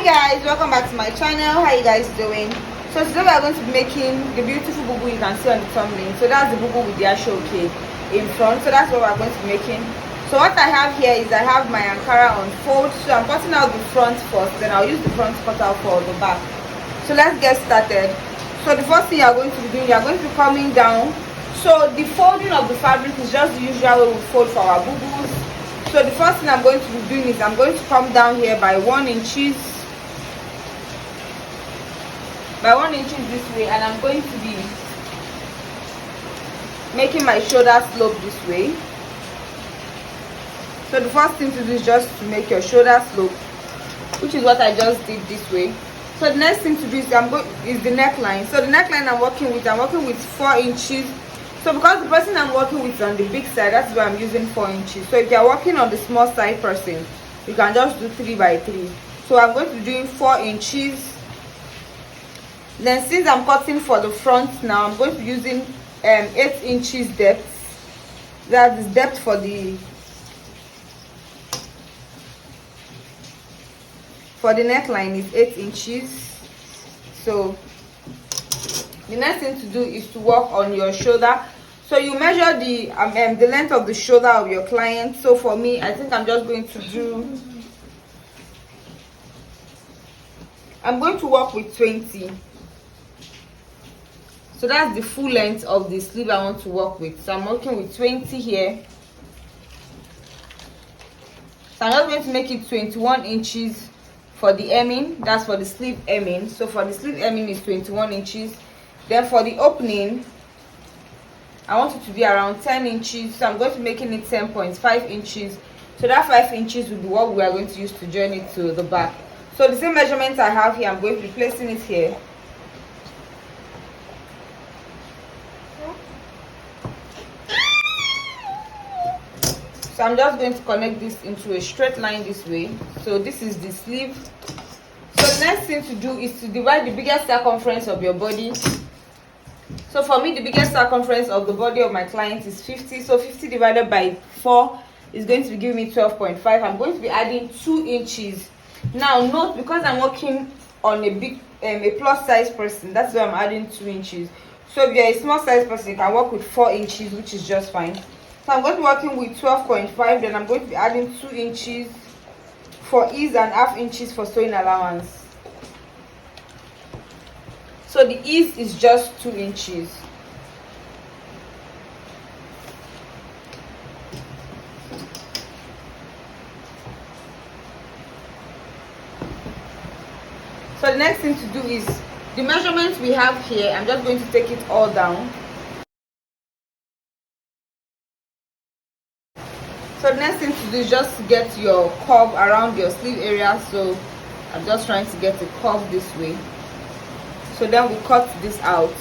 Hi guys, welcome back to my channel. How you guys doing? So today we are going to be making the beautiful bubu you can see on the thumbnail. So that's the bubu with the ashoke in front. So that's what we're going to be making. So what I have here is I have my Ankara on fold. So I'm cutting out the front first, then I'll use the front cut out for the back. So let's get started. So the first thing you're going to be doing, you're going to be coming down. So the folding of the fabric is just the usual way we fold for our bubus. So the first thing I'm going to be doing is I'm going to come down here by 1 inches. By 1 inches this way, and I'm going to be making my shoulder slope this way. So the first thing to do is just to make your shoulder slope, which is what I just did this way. So the next thing to do is the neckline. So the neckline I'm working with 4 inches. So because the person I'm working with is on the big side, that's why I'm using 4 inches. So if you're working on the small side person, you can just do 3 by 3. So I'm going to be doing 4 inches. Then since I'm cutting for the front now, I'm going to be using 8 inches depth. That is depth for the neckline is 8 inches. So the next thing to do is to work on your shoulder. So you measure the length of the shoulder of your client. So for me, I think I'm going to work with 20. So that's the full length of the sleeve I want to work with. So I'm working with 20 here. So I'm just going to make it 21 inches for the hemming. That's for the sleeve hemming. So for the sleeve hemming is 21 inches. Then for the opening, I want it to be around 10 inches. So I'm going to be making it 10.5 inches. So that 5 inches will be what we are going to use to join it to the back. So the same measurements I have here, I'm going to be placing it here. So I'm just going to connect this into a straight line this way. So this is the sleeve. So the next thing to do is to divide the biggest circumference of your body. So for me, the biggest circumference of the body of my client is 50. So 50 divided by 4 is going to be giving me 12.5. I'm going to be adding 2 inches. Now note, because I'm working on a plus size person, that's why I'm adding 2 inches. So if you're a small size person, you can work with 4 inches, which is just fine. So I'm going to be working with 12.5. Then I'm going to be adding 2 inches for ease and half inches for sewing allowance. So the ease is just 2 inches. So the next thing to do is the measurements we have here. I'm just going to take it all down. So the next thing to do is just to get your curve around your sleeve area. So I'm just trying to get a curve this way. So then we cut this out.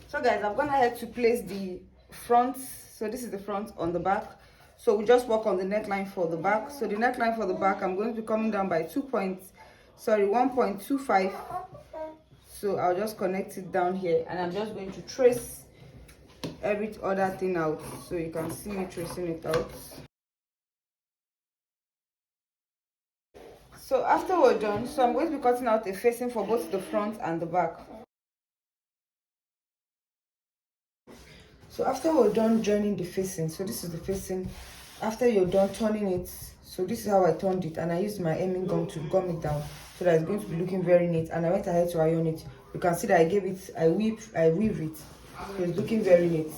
So guys, I've gone ahead to place the front. So this is the front on the back. So we just work on the neckline for the back. So the neckline for the back, I'm going to be coming down by 1.25. So I'll just connect it down here, and I'm just going to trace every other thing out. So you can see me tracing it out. So after we're done, so I'm going to be cutting out a facing for both the front and the back. So after we're done joining the facing, so this is the facing. After you're done turning it, so this is how I turned it, and I used my hemming gum to gum it down so that it's going to be looking very neat. And I went ahead to iron it. You can see that I weave it, so it's looking very neat.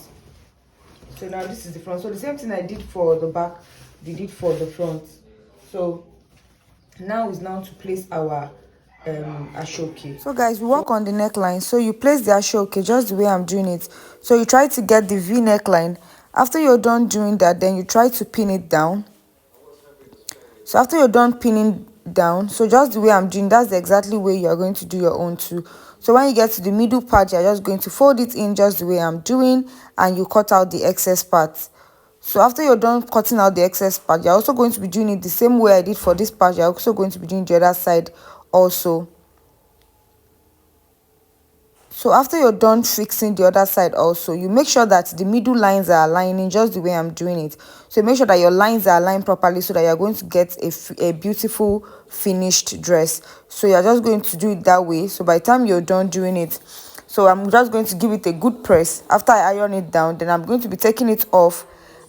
So now this is the front. So the same thing I did for the back, we did for the front. So now is now to place our ashoke. So guys, we work on the neckline. So you place the ashoke just the way I'm doing it. So you try to get the V neckline. After you're done doing that, then you try to pin it down. So after you're done pinning down, so just the way I'm doing, that's the exactly way you're going to do your own too. So when you get to the middle part, you're just going to fold it in just the way I'm doing, and you cut out the excess part. So after you're done cutting out the excess part, you're also going to be doing it the same way I did for this part. You're also going to be doing the other side also. So after you're done fixing the other side also, you make sure that the middle lines are aligning just the way I'm doing it. So make sure that your lines are aligned properly so that you're going to get a beautiful finished dress. So you're just going to do it that way. So by the time you're done doing it, so I'm just going to give it a good press. After I iron it down, then I'm going to be taking it off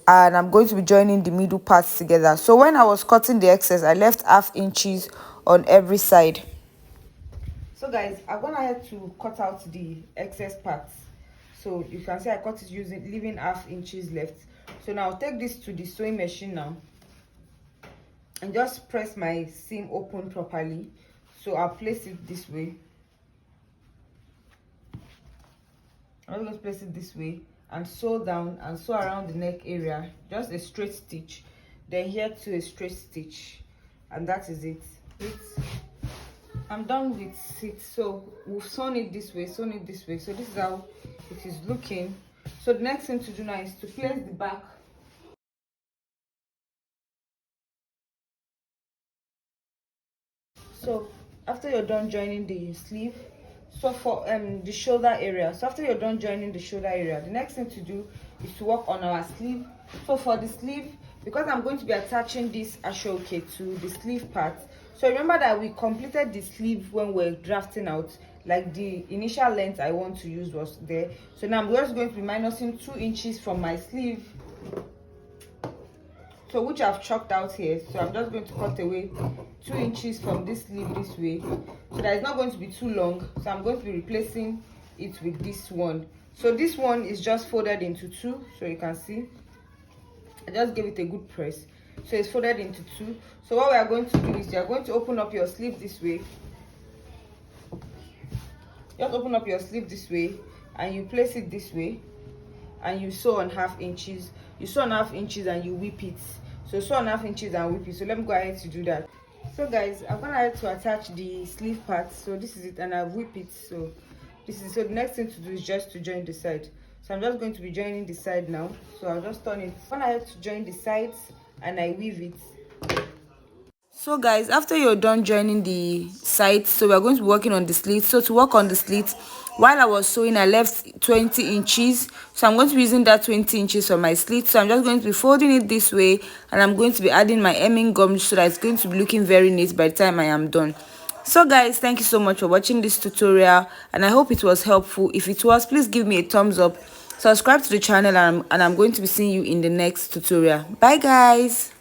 and I'm going to be joining the middle parts together. So when I was cutting the excess, I left ½ inches on every side. So guys, I'm gonna have to cut out the excess parts. So you can see I cut it using leaving ½ inches left. So now I'll take this to the sewing machine now and just press my seam open properly. So I'll place it this way. I'm going to place it this way and sew down and sew around the neck area, just a straight stitch, then here to a straight stitch, and that is it. I'm done with it. So we've sewn it this way, sewn it this way. So this is how it is looking. So the next thing to do now is to place the back. So after you're done joining the sleeve, so for the shoulder area, so after you're done joining the shoulder area, the next thing to do is to work on our sleeve. So for the sleeve, because I'm going to be attaching this ashoke to the sleeve part, so remember that we completed the sleeve when we're drafting out, like the initial length I want to use was there. So now I'm just going to be minusing 2 inches from my sleeve, so which I've chalked out here. So I'm just going to cut away 2 inches from this sleeve this way, so that it's not going to be too long. So I'm going to be replacing it with this one. So this one is just folded into 2, so you can see I just gave it a good press, so it's folded into 2. So what we are going to do is you're going to open up your sleeve this way. Just open up your sleeve this way and you place it this way and you sew on ½ inches. You sew on ½ inches and you whip it. So sew on ½ inches and whip it. So let me go ahead to do that. So guys, I'm gonna have to attach the sleeve part. So this is it, and I whip it. So this is, so the next thing to do is just to join the side. So I'm just going to be joining the side now. So I'll just turn it. When I have to join the sides and I weave it. So guys, after you're done joining the sides, so we're going to be working on the slits. So to work on the slits, while I was sewing, I left 20 inches. So I'm going to be using that 20 inches for my slit. So I'm just going to be folding it this way, and I'm going to be adding my hemming gum so that it's going to be looking very neat by the time I am done. So guys, thank you so much for watching this tutorial, and I hope it was helpful. If it was, please give me a thumbs up, subscribe to the channel, and I'm going to be seeing you in the next tutorial. Bye guys.